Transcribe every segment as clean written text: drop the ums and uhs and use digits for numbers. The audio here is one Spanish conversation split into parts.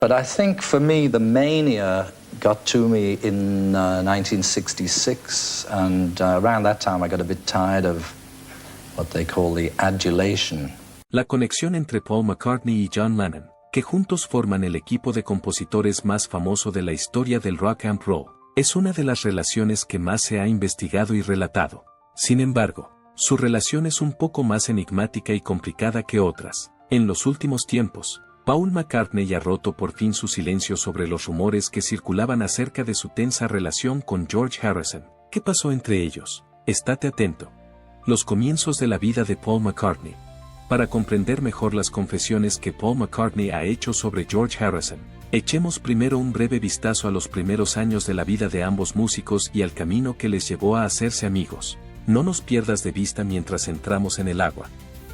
But I think for me, the mania got to me in 1966, and around that time I got a bit tired of what they call the adulation. La conexión entre Paul McCartney y John Lennon, que juntos forman el equipo de compositores más famoso de la historia del rock and roll, es una de las relaciones que más se ha investigado y relatado. Sin embargo, su relación es un poco más enigmática y complicada que otras. En los últimos tiempos, Paul McCartney ha roto por fin su silencio sobre los rumores que circulaban acerca de su tensa relación con George Harrison. ¿Qué pasó entre ellos? Estate atento. Los comienzos de la vida de Paul McCartney. Para comprender mejor las confesiones que Paul McCartney ha hecho sobre George Harrison, echemos primero un breve vistazo a los primeros años de la vida de ambos músicos y al camino que les llevó a hacerse amigos. No nos pierdas de vista mientras entramos en el agua.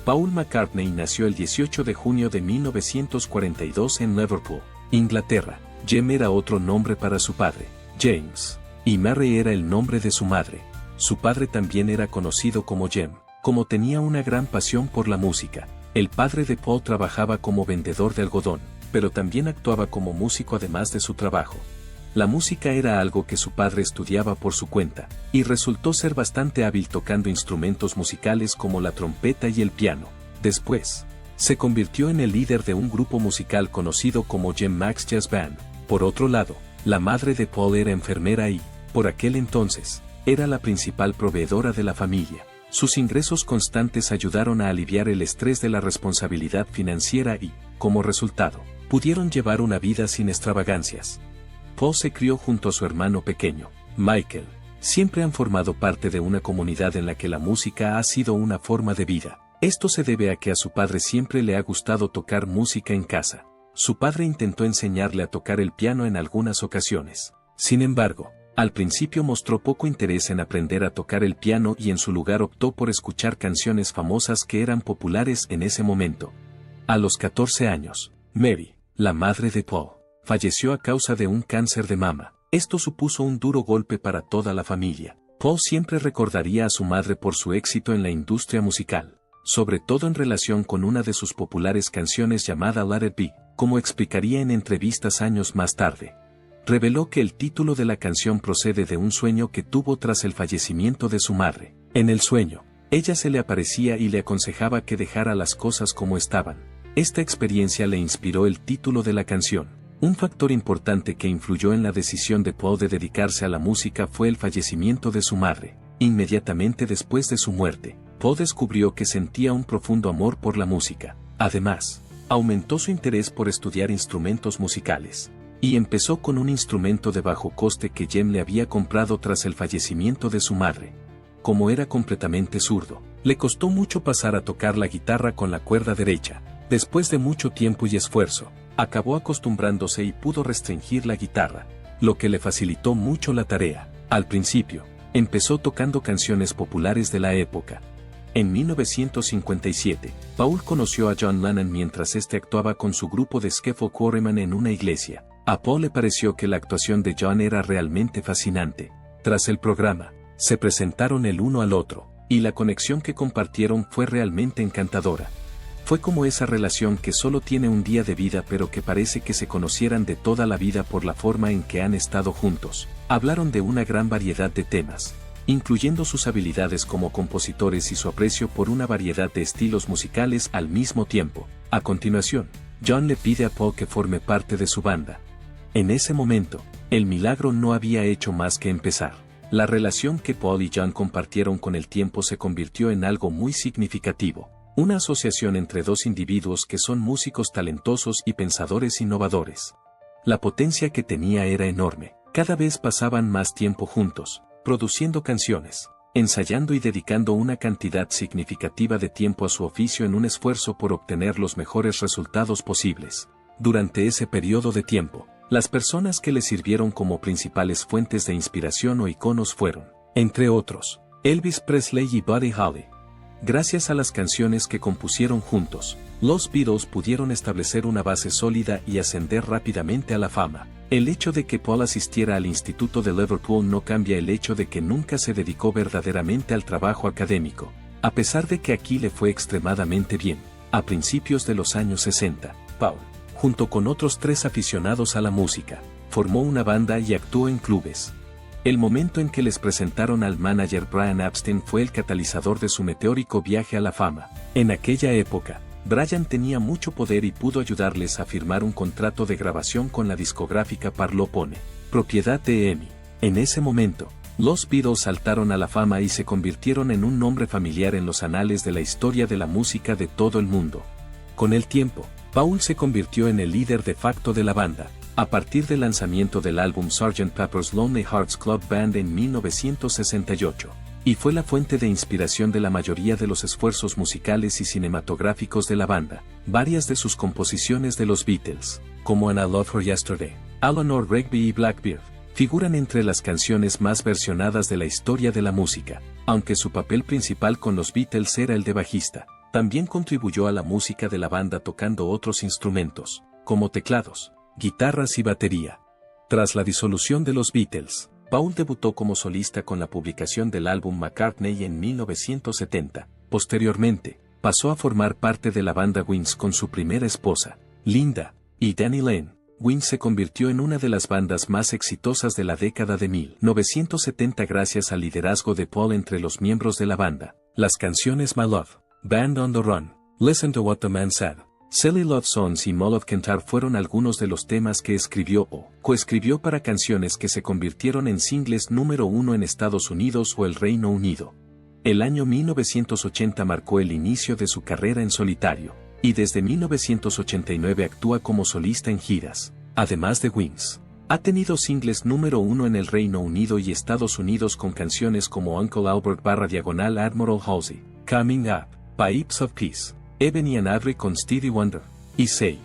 Paul McCartney nació el 18 de junio de 1942 en Liverpool, Inglaterra. Jem era otro nombre para su padre, James, y Mary era el nombre de su madre. Su padre también era conocido como Jem. Como tenía una gran pasión por la música, el padre de Paul trabajaba como vendedor de algodón, pero también actuaba como músico además de su trabajo. La música era algo que su padre estudiaba por su cuenta, y resultó ser bastante hábil tocando instrumentos musicales como la trompeta y el piano. Después, se convirtió en el líder de un grupo musical conocido como Jem Max Jazz Band. Por otro lado, la madre de Paul era enfermera y, por aquel entonces, era la principal proveedora de la familia. Sus ingresos constantes ayudaron a aliviar el estrés de la responsabilidad financiera y, como resultado, pudieron llevar una vida sin extravagancias. Paul se crió junto a su hermano pequeño, Michael. Siempre han formado parte de una comunidad en la que la música ha sido una forma de vida. Esto se debe a que a su padre siempre le ha gustado tocar música en casa. Su padre intentó enseñarle a tocar el piano en algunas ocasiones. Sin embargo, al principio mostró poco interés en aprender a tocar el piano y en su lugar optó por escuchar canciones famosas que eran populares en ese momento. A los 14 años, Mary, la madre de Paul, falleció a causa de un cáncer de mama. Esto supuso un duro golpe para toda la familia. Paul siempre recordaría a su madre por su éxito en la industria musical, sobre todo en relación con una de sus populares canciones llamada Let It Be, como explicaría en entrevistas años más tarde. Reveló que el título de la canción procede de un sueño que tuvo tras el fallecimiento de su madre. En el sueño, ella se le aparecía y le aconsejaba que dejara las cosas como estaban. Esta experiencia le inspiró el título de la canción. Un factor importante que influyó en la decisión de Paul de dedicarse a la música fue el fallecimiento de su madre. Inmediatamente después de su muerte, Paul descubrió que sentía un profundo amor por la música. Además, aumentó su interés por estudiar instrumentos musicales. Y empezó con un instrumento de bajo coste que Jem le había comprado tras el fallecimiento de su madre. Como era completamente zurdo, le costó mucho pasar a tocar la guitarra con la cuerda derecha. Después de mucho tiempo y esfuerzo, acabó acostumbrándose y pudo restringir la guitarra, lo que le facilitó mucho la tarea. Al principio, empezó tocando canciones populares de la época. En 1957, Paul conoció a John Lennon mientras este actuaba con su grupo de Scaffold Quarrymen en una iglesia. A Paul le pareció que la actuación de John era realmente fascinante. Tras el programa, se presentaron el uno al otro, y la conexión que compartieron fue realmente encantadora. Fue como esa relación que solo tiene un día de vida pero que parece que se conocieran de toda la vida por la forma en que han estado juntos. Hablaron de una gran variedad de temas, incluyendo sus habilidades como compositores y su aprecio por una variedad de estilos musicales al mismo tiempo. A continuación, John le pide a Paul que forme parte de su banda. En ese momento, el milagro no había hecho más que empezar. La relación que Paul y John compartieron con el tiempo se convirtió en algo muy significativo. Una asociación entre dos individuos que son músicos talentosos y pensadores innovadores. La potencia que tenía era enorme. Cada vez pasaban más tiempo juntos, produciendo canciones, ensayando y dedicando una cantidad significativa de tiempo a su oficio en un esfuerzo por obtener los mejores resultados posibles. Durante ese periodo de tiempo, las personas que le sirvieron como principales fuentes de inspiración o iconos fueron, entre otros, Elvis Presley y Buddy Holly. Gracias a las canciones que compusieron juntos, los Beatles pudieron establecer una base sólida y ascender rápidamente a la fama. El hecho de que Paul asistiera al Instituto de Liverpool no cambia el hecho de que nunca se dedicó verdaderamente al trabajo académico, a pesar de que aquí le fue extremadamente bien. A principios de los años 60, Paul junto con otros 3 aficionados a la música, formó una banda y actuó en clubes. El momento en que les presentaron al manager Brian Epstein fue el catalizador de su meteórico viaje a la fama. En aquella época, Brian tenía mucho poder y pudo ayudarles a firmar un contrato de grabación con la discográfica Parlophone, propiedad de EMI. En ese momento, los Beatles saltaron a la fama y se convirtieron en un nombre familiar en los anales de la historia de la música de todo el mundo. Con el tiempo, Paul se convirtió en el líder de facto de la banda, a partir del lanzamiento del álbum Sgt. Pepper's Lonely Hearts Club Band en 1968, y fue la fuente de inspiración de la mayoría de los esfuerzos musicales y cinematográficos de la banda. Varias de sus composiciones de los Beatles, como And I Love Her Yesterday, Eleanor Rigby y Blackbeard, figuran entre las canciones más versionadas de la historia de la música. Aunque su papel principal con los Beatles era el de bajista, también contribuyó a la música de la banda tocando otros instrumentos, como teclados, guitarras y batería. Tras la disolución de los Beatles, Paul debutó como solista con la publicación del álbum McCartney en 1970. Posteriormente, pasó a formar parte de la banda Wings con su primera esposa, Linda, y Danny Lane. Wings se convirtió en una de las bandas más exitosas de la década de 1970 gracias al liderazgo de Paul entre los miembros de la banda. Las canciones My Love, Band on the Run, Listen to What the Man Said, Silly Love Songs y Mall of Cantar fueron algunos de los temas que escribió o coescribió para canciones que se convirtieron en singles número 1 en Estados Unidos o el Reino Unido. El año 1980 marcó el inicio de su carrera en solitario, y desde 1989 actúa como solista en giras. Además de Wings, ha tenido singles número 1 en el Reino Unido y Estados Unidos con canciones como Uncle Albert / Admiral Halsey, Coming Up, Pipes of Peace, Ebony and Ivory con Stevie Wonder, y Say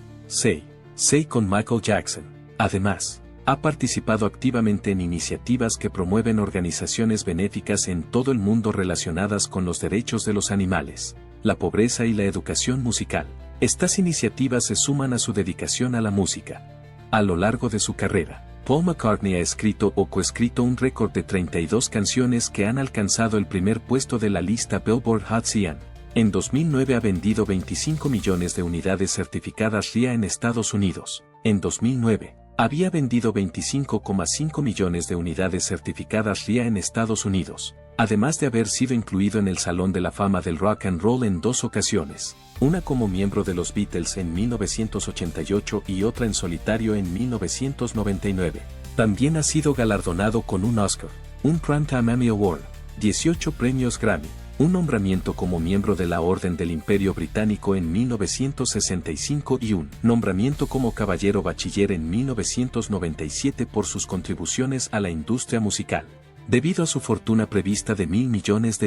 con Michael Jackson. Además, ha participado activamente en iniciativas que promueven organizaciones benéficas en todo el mundo relacionadas con los derechos de los animales, la pobreza y la educación musical. Estas iniciativas se suman a su dedicación a la música. A lo largo de su carrera, Paul McCartney ha escrito o coescrito un récord de 32 canciones que han alcanzado el primer puesto de la lista Billboard Hot 100. En 2009 ha vendido 25 millones de unidades certificadas RIA en Estados Unidos. En 2009, había vendido 25,5 millones de unidades certificadas RIA en Estados Unidos, además de haber sido incluido en el Salón de la Fama del Rock and Roll en 2 ocasiones, una como miembro de los Beatles en 1988 y otra en solitario en 1999. También ha sido galardonado con un Oscar, un Primetime Emmy Award, 18 premios Grammy, un nombramiento como miembro de la Orden del Imperio Británico en 1965 y un nombramiento como Caballero Bachiller en 1997 por sus contribuciones a la industria musical. Debido a su fortuna prevista de $1.000 millones,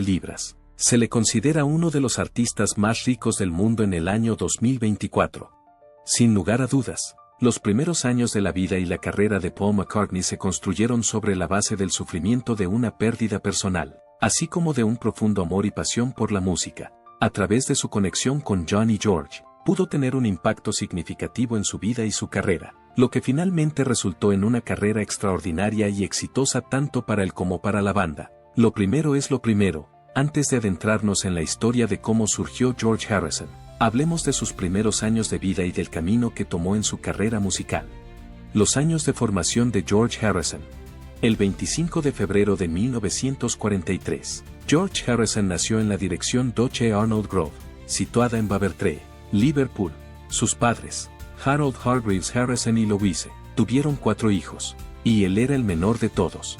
se le considera uno de los artistas más ricos del mundo en el año 2024. Sin lugar a dudas, los primeros años de la vida y la carrera de Paul McCartney se construyeron sobre la base del sufrimiento de una pérdida personal, así como de un profundo amor y pasión por la música. A través de su conexión con John y George, pudo tener un impacto significativo en su vida y su carrera, lo que finalmente resultó en una carrera extraordinaria y exitosa tanto para él como para la banda. Lo primero es lo primero, antes de adentrarnos en la historia de cómo surgió George Harrison, hablemos de sus primeros años de vida y del camino que tomó en su carrera musical. Los años de formación de George Harrison. El 25 de febrero de 1943, George Harrison nació en la dirección Doce Arnold Grove, situada en Bavertree, Liverpool. Sus padres, Harold Hargreaves Harrison y Louise, tuvieron 4 hijos, y él era el menor de todos.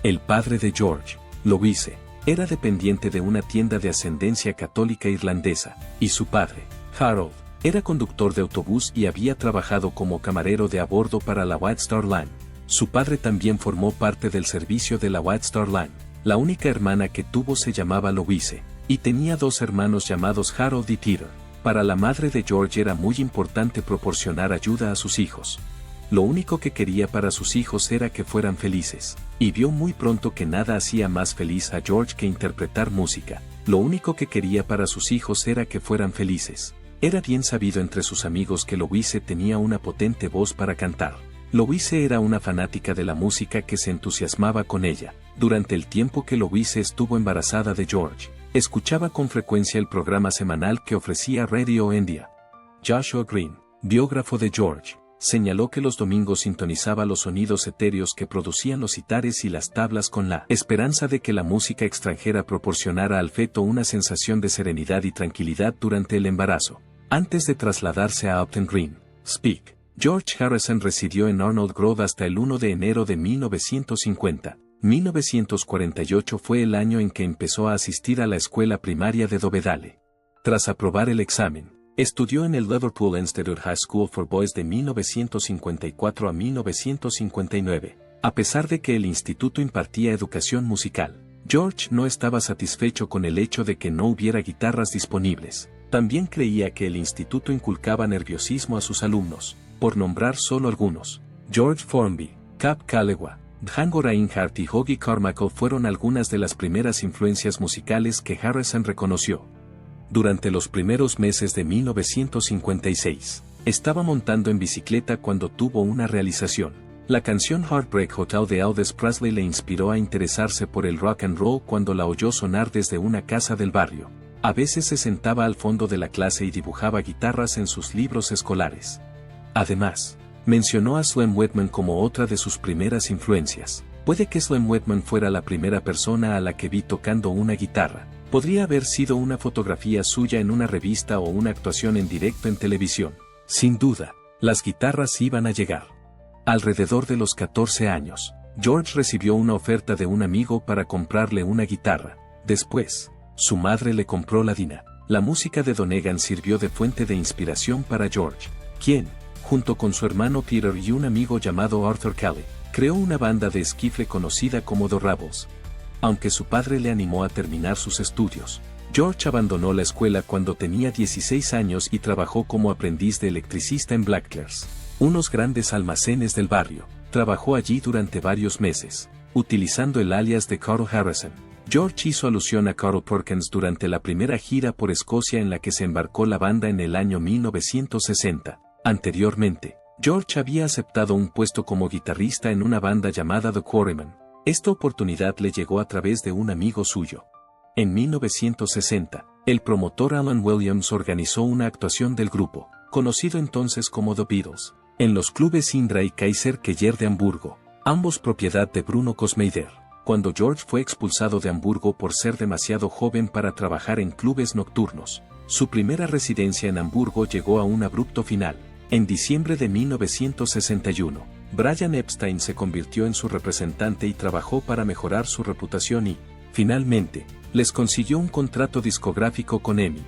El padre de George, Louise, era dependiente de una tienda de ascendencia católica irlandesa, y su padre, Harold, era conductor de autobús y había trabajado como camarero de a bordo para la White Star Line. Su padre también formó parte del servicio de la White Star Line. La única hermana que tuvo se llamaba Louise, y tenía 2 hermanos llamados Harold y Peter. Para la madre de George era muy importante proporcionar ayuda a sus hijos. Lo único que quería para sus hijos era que fueran felices, y vio muy pronto que nada hacía más feliz a George que interpretar música. Lo único que quería para sus hijos era que fueran felices. Era bien sabido entre sus amigos que Louise tenía una potente voz para cantar. Louise era una fanática de la música que se entusiasmaba con ella. Durante el tiempo que Louise estuvo embarazada de George, escuchaba con frecuencia el programa semanal que ofrecía Radio India. Joshua Green, biógrafo de George, señaló que los domingos sintonizaba los sonidos etéreos que producían los citares y las tablas con la esperanza de que la música extranjera proporcionara al feto una sensación de serenidad y tranquilidad durante el embarazo. Antes de trasladarse a Upton Green, Speak, George Harrison residió en Arnold Grove hasta el 1 de enero de 1950. 1948 fue el año en que empezó a asistir a la escuela primaria de Dovedale. Tras aprobar el examen, estudió en el Liverpool Institute High School for Boys de 1954 a 1959. A pesar de que el instituto impartía educación musical, George no estaba satisfecho con el hecho de que no hubiera guitarras disponibles. También creía que el instituto inculcaba nerviosismo a sus alumnos, por nombrar solo algunos. George Formby, Cab Calloway, Django Reinhardt y Hoagy Carmichael fueron algunas de las primeras influencias musicales que Harrison reconoció. Durante los primeros meses de 1956, estaba montando en bicicleta cuando tuvo una realización. La canción Heartbreak Hotel de Elvis Presley le inspiró a interesarse por el rock and roll cuando la oyó sonar desde una casa del barrio. A veces se sentaba al fondo de la clase y dibujaba guitarras en sus libros escolares. Además, mencionó a Slim Whitman como otra de sus primeras influencias. Puede que Slim Whitman fuera la primera persona a la que vi tocando una guitarra. Podría haber sido una fotografía suya en una revista o una actuación en directo en televisión. Sin duda, las guitarras iban a llegar. Alrededor de los 14 años, George recibió una oferta de un amigo para comprarle una guitarra. Después, su madre le compró la Dina. La música de Donegan sirvió de fuente de inspiración para George, quien, junto con su hermano Peter y un amigo llamado Arthur Kelly, creó una banda de esquifle conocida como The Rebels. Aunque su padre le animó a terminar sus estudios, George abandonó la escuela cuando tenía 16 años y trabajó como aprendiz de electricista en Blacklears, unos grandes almacenes del barrio. Trabajó allí durante varios meses, utilizando el alias de Carl Harrison. George hizo alusión a Carl Perkins durante la primera gira por Escocia en la que se embarcó la banda en el año 1960. Anteriormente, George había aceptado un puesto como guitarrista en una banda llamada The Quarrymen. Esta oportunidad le llegó a través de un amigo suyo. En 1960, el promotor Alan Williams organizó una actuación del grupo, conocido entonces como The Beatles, en los clubes Indra y Kaiser Keller de Hamburgo, ambos propiedad de Bruno Kosmeider. Cuando George fue expulsado de Hamburgo por ser demasiado joven para trabajar en clubes nocturnos, su primera residencia en Hamburgo llegó a un abrupto final. En diciembre de 1961, Brian Epstein se convirtió en su representante y trabajó para mejorar su reputación y, finalmente, les consiguió un contrato discográfico con EMI.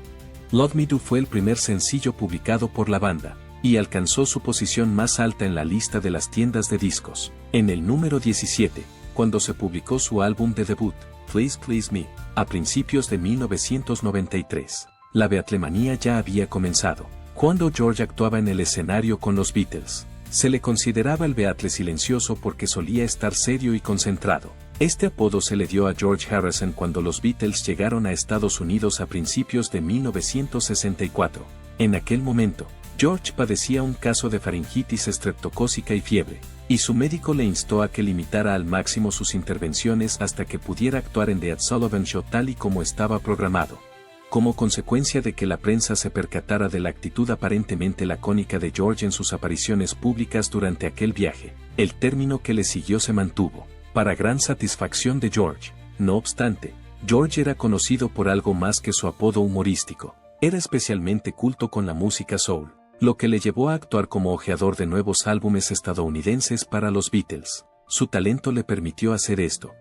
Love Me Do fue el primer sencillo publicado por la banda, y alcanzó su posición más alta en la lista de las tiendas de discos. En el número 17, cuando se publicó su álbum de debut, Please Please Me, a principios de 1993, la beatlemanía ya había comenzado. Cuando George actuaba en el escenario con los Beatles, se le consideraba el Beatle silencioso porque solía estar serio y concentrado. Este apodo se le dio a George Harrison cuando los Beatles llegaron a Estados Unidos a principios de 1964. En aquel momento, George padecía un caso de faringitis estreptocócica y fiebre, y su médico le instó a que limitara al máximo sus intervenciones hasta que pudiera actuar en The Ed Sullivan Show tal y como estaba programado. Como consecuencia de que la prensa se percatara de la actitud aparentemente lacónica de George en sus apariciones públicas durante aquel viaje, el término que le siguió se mantuvo, para gran satisfacción de George. No obstante, George era conocido por algo más que su apodo humorístico. Era especialmente culto con la música soul, lo que le llevó a actuar como ojeador de nuevos álbumes estadounidenses para los Beatles. Su talento le permitió hacer esto.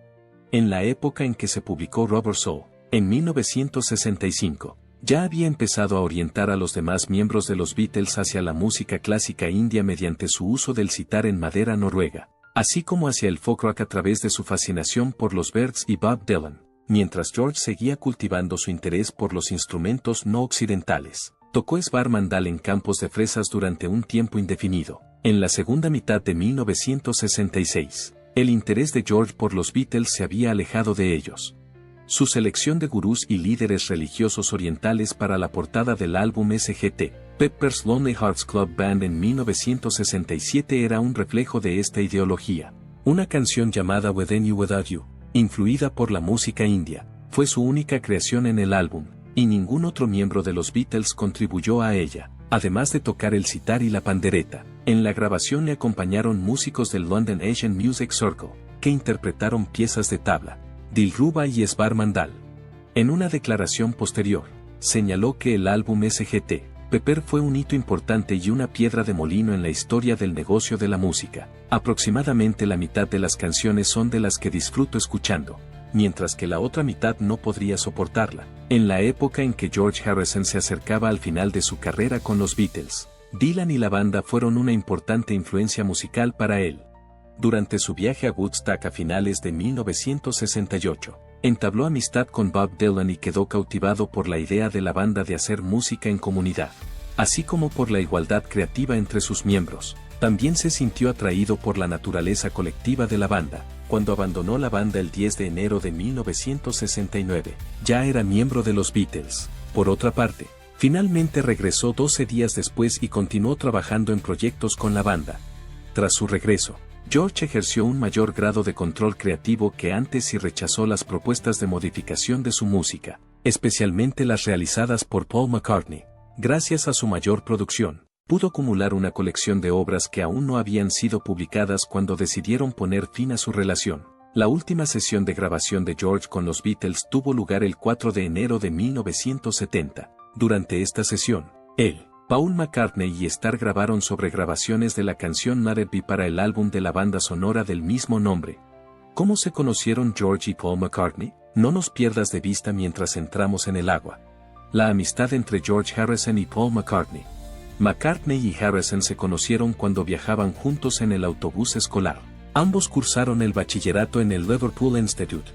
En la época en que se publicó Rubber Soul, en 1965, ya había empezado a orientar a los demás miembros de los Beatles hacia la música clásica india mediante su uso del sitar en madera noruega, así como hacia el folk rock a través de su fascinación por los Byrds y Bob Dylan, mientras George seguía cultivando su interés por los instrumentos no occidentales. Tocó Svar Mandal en Campos de Fresas durante un tiempo indefinido. En la segunda mitad de 1966, el interés de George por los Beatles se había alejado de ellos. Su selección de gurús y líderes religiosos orientales para la portada del álbum Sgt. Pepper's Lonely Hearts Club Band en 1967 era un reflejo de esta ideología. Una canción llamada Within You Without You, influida por la música india, fue su única creación en el álbum, y ningún otro miembro de los Beatles contribuyó a ella. además de tocar el sitar y la pandereta. En la grabación le acompañaron músicos del London Asian Music Circle, que interpretaron piezas de tabla, Dilruba y Esbar Mandal. En una declaración posterior, señaló que el álbum Sgt. Pepper fue un hito importante y una piedra de molino en la historia del negocio de la música. Aproximadamente la mitad de las canciones son de las que disfruto escuchando, mientras que la otra mitad no podría soportarla. En la época en que George Harrison se acercaba al final de su carrera con los Beatles, Dylan y la banda fueron una importante influencia musical para él. Durante su viaje a Woodstock a finales de 1968, entabló amistad con Bob Dylan y quedó cautivado por la idea de la banda de hacer música en comunidad, así como por la igualdad creativa entre sus miembros. También se sintió atraído por la naturaleza colectiva de la banda. Cuando abandonó la banda el 10 de enero de 1969, ya era miembro de los Beatles. Por otra parte, finalmente regresó 12 días después y continuó trabajando en proyectos con la banda. Tras su regreso, George ejerció un mayor grado de control creativo que antes y rechazó las propuestas de modificación de su música, especialmente las realizadas por Paul McCartney. Gracias a su mayor producción, pudo acumular una colección de obras que aún no habían sido publicadas cuando decidieron poner fin a su relación. La última sesión de grabación de George con los Beatles tuvo lugar el 4 de enero de 1970. Durante esta sesión, él, Paul McCartney y Starr grabaron sobre grabaciones de la canción Let It Be para el álbum de la banda sonora del mismo nombre. ¿Cómo se conocieron George y Paul McCartney? No nos pierdas de vista mientras entramos en el agua. La amistad entre George Harrison y Paul McCartney. McCartney y Harrison se conocieron cuando viajaban juntos en el autobús escolar. Ambos cursaron el bachillerato en el Liverpool Institute.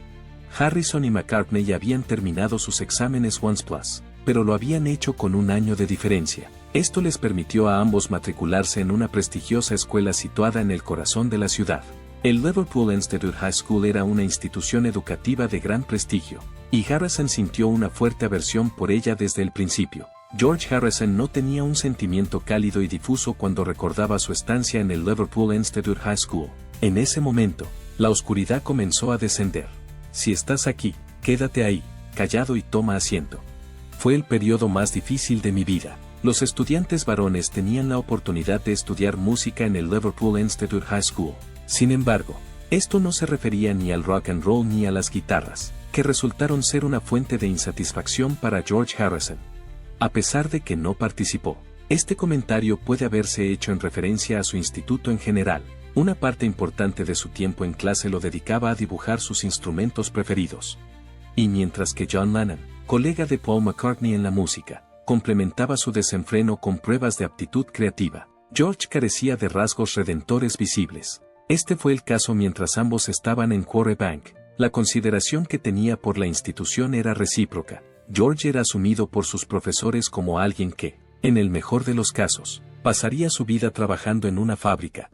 Harrison y McCartney habían terminado sus exámenes once plus, pero lo habían hecho con un año de diferencia. Esto les permitió a ambos matricularse en una prestigiosa escuela situada en el corazón de la ciudad. El Liverpool Institute High School era una institución educativa de gran prestigio, y Harrison sintió una fuerte aversión por ella desde el principio. George Harrison no tenía un sentimiento cálido y difuso cuando recordaba su estancia en el Liverpool Institute High School. En ese momento, la oscuridad comenzó a descender. Si estás aquí, quédate ahí, callado y toma asiento. Fue el periodo más difícil de mi vida. Los estudiantes varones tenían la oportunidad de estudiar música en el Liverpool Institute High School. Sin embargo, esto no se refería ni al rock and roll ni a las guitarras, que resultaron ser una fuente de insatisfacción para George Harrison. A pesar de que no participó, este comentario puede haberse hecho en referencia a su instituto en general. Una parte importante de su tiempo en clase lo dedicaba a dibujar sus instrumentos preferidos. Y mientras que John Lennon, colega de Paul McCartney en la música, complementaba su desenfreno con pruebas de aptitud creativa, George carecía de rasgos redentores visibles. Este fue el caso mientras ambos estaban en Quarry Bank. La consideración que tenía por la institución era recíproca. George era asumido por sus profesores como alguien que, en el mejor de los casos, pasaría su vida trabajando en una fábrica.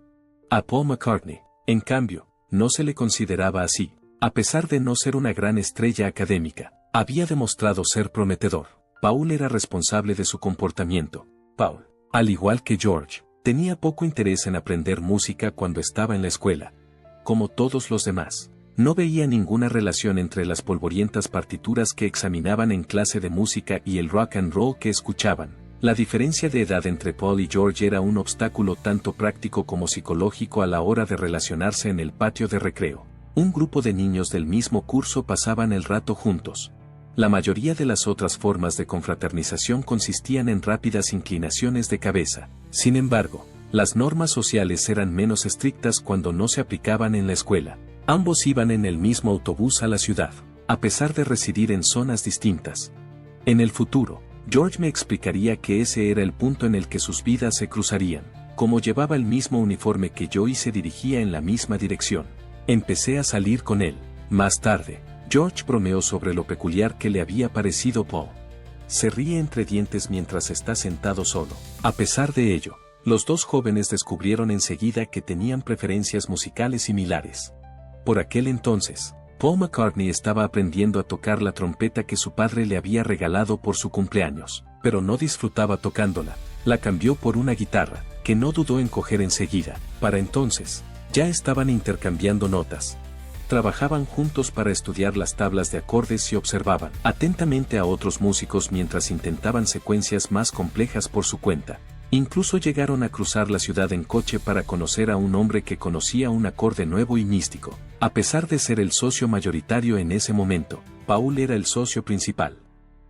A Paul McCartney, en cambio, no se le consideraba así. A pesar de no ser una gran estrella académica, había demostrado ser prometedor. Paul era responsable de su comportamiento. Paul, al igual que George, tenía poco interés en aprender música cuando estaba en la escuela. Como todos los demás, no veía ninguna relación entre las polvorientas partituras que examinaban en clase de música y el rock and roll que escuchaban. La diferencia de edad entre Paul y George era un obstáculo tanto práctico como psicológico a la hora de relacionarse en el patio de recreo. Un grupo de niños del mismo curso pasaban el rato juntos. La mayoría de las otras formas de confraternización consistían en rápidas inclinaciones de cabeza. Sin embargo, las normas sociales eran menos estrictas cuando no se aplicaban en la escuela. Ambos iban en el mismo autobús a la ciudad, a pesar de residir en zonas distintas. En el futuro, George me explicaría que ese era el punto en el que sus vidas se cruzarían. Como llevaba el mismo uniforme que yo y se dirigía en la misma dirección, empecé a salir con él. Más tarde, George bromeó sobre lo peculiar que le había parecido Paul. Se ríe entre dientes mientras está sentado solo. A pesar de ello, los dos jóvenes descubrieron enseguida que tenían preferencias musicales similares. Por aquel entonces, Paul McCartney estaba aprendiendo a tocar la trompeta que su padre le había regalado por su cumpleaños, pero no disfrutaba tocándola. La cambió por una guitarra, que no dudó en coger enseguida. Para entonces, ya estaban intercambiando notas. trabajaban juntos para estudiar las tablas de acordes y observaban atentamente a otros músicos mientras intentaban secuencias más complejas por su cuenta. Incluso llegaron a cruzar la ciudad en coche para conocer a un hombre que conocía un acorde nuevo y místico. A pesar de ser el socio mayoritario en ese momento, Paul era el socio principal.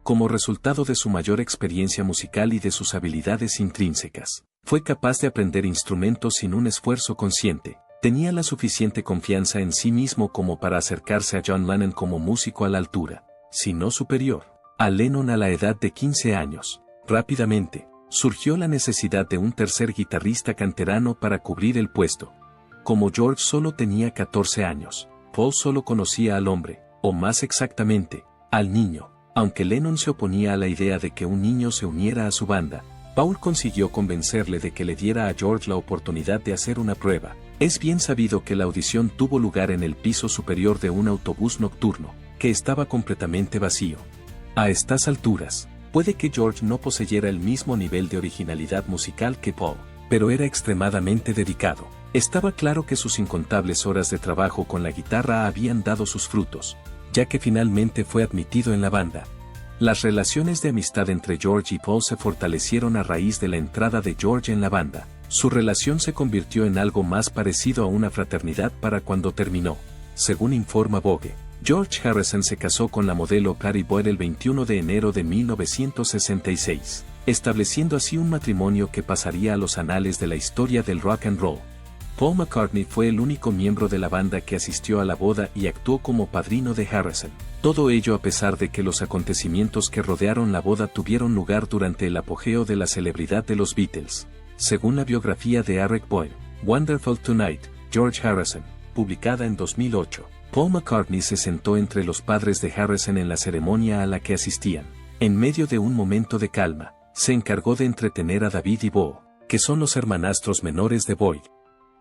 Como resultado de su mayor experiencia musical y de sus habilidades intrínsecas, fue capaz de aprender instrumentos sin un esfuerzo consciente. Tenía la suficiente confianza en sí mismo como para acercarse a John Lennon como músico a la altura, si no superior, a Lennon a la edad de 15 años. Rápidamente, surgió la necesidad de un tercer guitarrista canterano para cubrir el puesto. Como George solo tenía 14 años, Paul solo conocía al hombre, o más exactamente, al niño. Aunque Lennon se oponía a la idea de que un niño se uniera a su banda, Paul consiguió convencerle de que le diera a George la oportunidad de hacer una prueba. Es bien sabido que la audición tuvo lugar en el piso superior de un autobús nocturno, que estaba completamente vacío. A estas alturas, puede que George no poseyera el mismo nivel de originalidad musical que Paul, pero era extremadamente dedicado. Estaba claro que sus incontables horas de trabajo con la guitarra habían dado sus frutos, ya que finalmente fue admitido en la banda. Las relaciones de amistad entre George y Paul se fortalecieron a raíz de la entrada de George en la banda. Su relación se convirtió en algo más parecido a una fraternidad para cuando terminó. Según informa Vogue, George Harrison se casó con la modelo Pattie Boyd el 21 de enero de 1966, estableciendo así un matrimonio que pasaría a los anales de la historia del rock and roll. Paul McCartney fue el único miembro de la banda que asistió a la boda y actuó como padrino de Harrison. Todo ello a pesar de que los acontecimientos que rodearon la boda tuvieron lugar durante el apogeo de la celebridad de los Beatles. Según la biografía de Eric Boyle, Wonderful Tonight, George Harrison, publicada en 2008, Paul McCartney se sentó entre los padres de Harrison en la ceremonia a la que asistían. En medio de un momento de calma, se encargó de entretener a David y Bo, que son los hermanastros menores de Boyd.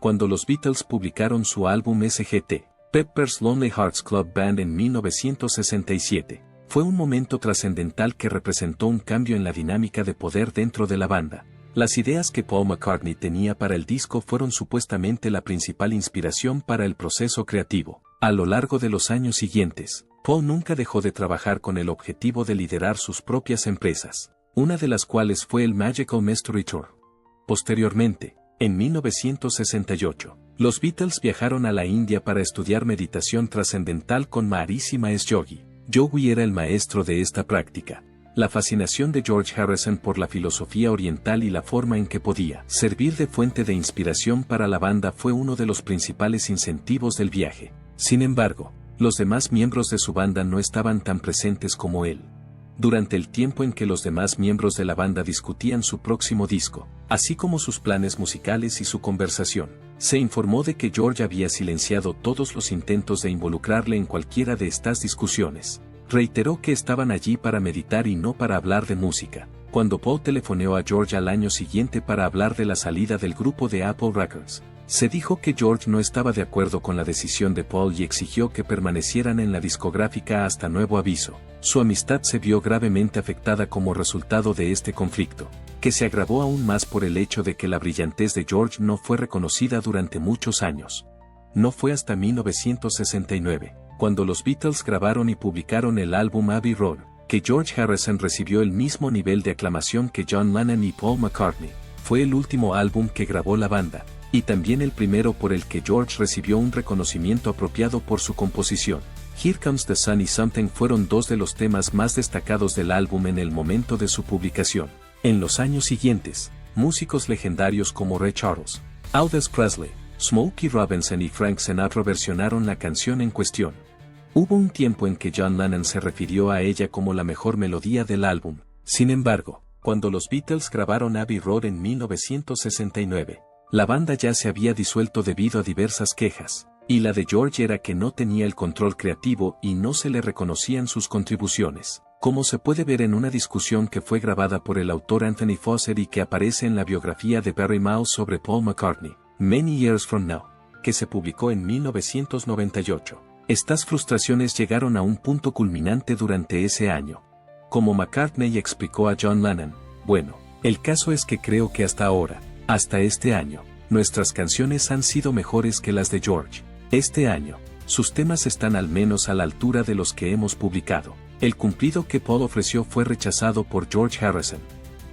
Cuando los Beatles publicaron su álbum Sgt. Pepper's Lonely Hearts Club Band en 1967, fue un momento trascendental que representó un cambio en la dinámica de poder dentro de la banda. Las ideas que Paul McCartney tenía para el disco fueron supuestamente la principal inspiración para el proceso creativo. A lo largo de los años siguientes, Paul nunca dejó de trabajar con el objetivo de liderar sus propias empresas, una de las cuales fue el Magical Mystery Tour. Posteriormente, en 1968, los Beatles viajaron a la India para estudiar meditación trascendental con Maharishi Mahesh Yogi. Yogi era el maestro de esta práctica. La fascinación de George Harrison por la filosofía oriental y la forma en que podía servir de fuente de inspiración para la banda fue uno de los principales incentivos del viaje. Sin embargo, los demás miembros de su banda no estaban tan presentes como él. Durante el tiempo en que los demás miembros de la banda discutían su próximo disco, así como sus planes musicales y su conversación, se informó de que George había silenciado todos los intentos de involucrarle en cualquiera de estas discusiones. Reiteró que estaban allí para meditar y no para hablar de música. Cuando Paul telefoneó a George al año siguiente para hablar de la salida del grupo de Apple Records, se dijo que George no estaba de acuerdo con la decisión de Paul y exigió que permanecieran en la discográfica hasta nuevo aviso. Su amistad se vio gravemente afectada como resultado de este conflicto, que se agravó aún más por el hecho de que la brillantez de George no fue reconocida durante muchos años. No fue hasta 1969, cuando los Beatles grabaron y publicaron el álbum Abbey Road, que George Harrison recibió el mismo nivel de aclamación que John Lennon y Paul McCartney. Fue el último álbum que grabó la banda, y también el primero por el que George recibió un reconocimiento apropiado por su composición. Here Comes the Sun y Something fueron dos de los temas más destacados del álbum en el momento de su publicación. En los años siguientes, músicos legendarios como Ray Charles, Elvis Presley, Smokey Robinson y Frank Sinatra versionaron la canción en cuestión. Hubo un tiempo en que John Lennon se refirió a ella como la mejor melodía del álbum. Sin embargo, cuando los Beatles grabaron Abbey Road en 1969, la banda ya se había disuelto debido a diversas quejas, y la de George era que no tenía el control creativo y no se le reconocían sus contribuciones, como se puede ver en una discusión que fue grabada por el autor Anthony Fawcett y que aparece en la biografía de Barry Miles sobre Paul McCartney, Many Years From Now, que se publicó en 1998. Estas frustraciones llegaron a un punto culminante durante ese año. Como McCartney explicó a John Lennon, bueno, el caso es que creo que hasta ahora, hasta este año, nuestras canciones han sido mejores que las de George. Este año, sus temas están al menos a la altura de los que hemos publicado. El cumplido que Paul ofreció fue rechazado por George Harrison.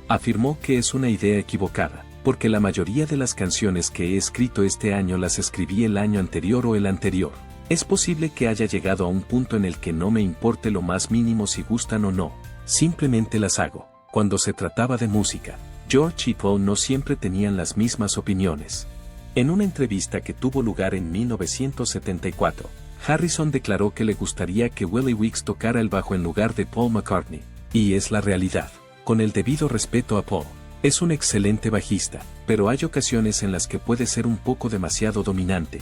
Afirmó que es una idea equivocada, porque la mayoría de las canciones que he escrito este año las escribí el año anterior o el anterior. Es posible que haya llegado a un punto en el que no me importe lo más mínimo si gustan o no, simplemente las hago. Cuando se trataba de música, George y Paul no siempre tenían las mismas opiniones. En una entrevista que tuvo lugar en 1974, Harrison declaró que le gustaría que Willie Weeks tocara el bajo en lugar de Paul McCartney, y es la realidad. Con el debido respeto a Paul, es un excelente bajista, pero hay ocasiones en las que puede ser un poco demasiado dominante.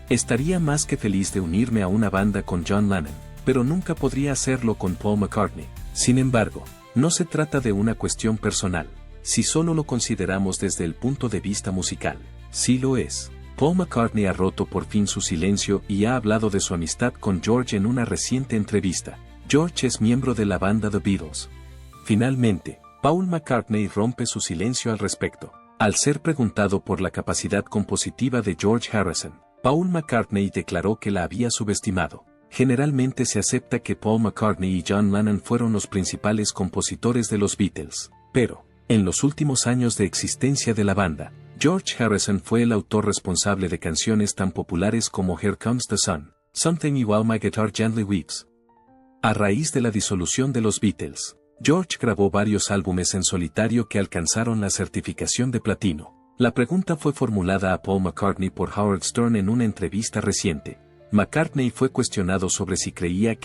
Estaría más que feliz de unirme a una banda con John Lennon, pero nunca podría hacerlo con Paul McCartney. Sin embargo, no se trata de una cuestión personal, si solo lo consideramos desde el punto de vista musical. Sí lo es. Paul McCartney ha roto por fin su silencio y ha hablado de su amistad con George en una reciente entrevista. George es miembro de la banda The Beatles. Finalmente, Paul McCartney rompe su silencio al respecto. Al ser preguntado por la capacidad compositiva de George Harrison, Paul McCartney declaró que la había subestimado. Generalmente se acepta que Paul McCartney y John Lennon fueron los principales compositores de los Beatles, pero, en los últimos años de existencia de la banda, George Harrison fue el autor responsable de canciones tan populares como Here Comes the Sun, Something y While My Guitar Gently Weeps. A raíz de la disolución de los Beatles, George grabó varios álbumes en solitario que alcanzaron la certificación de platino. La pregunta fue formulada a Paul McCartney por Howard Stern en una entrevista reciente. McCartney fue cuestionado sobre si creía que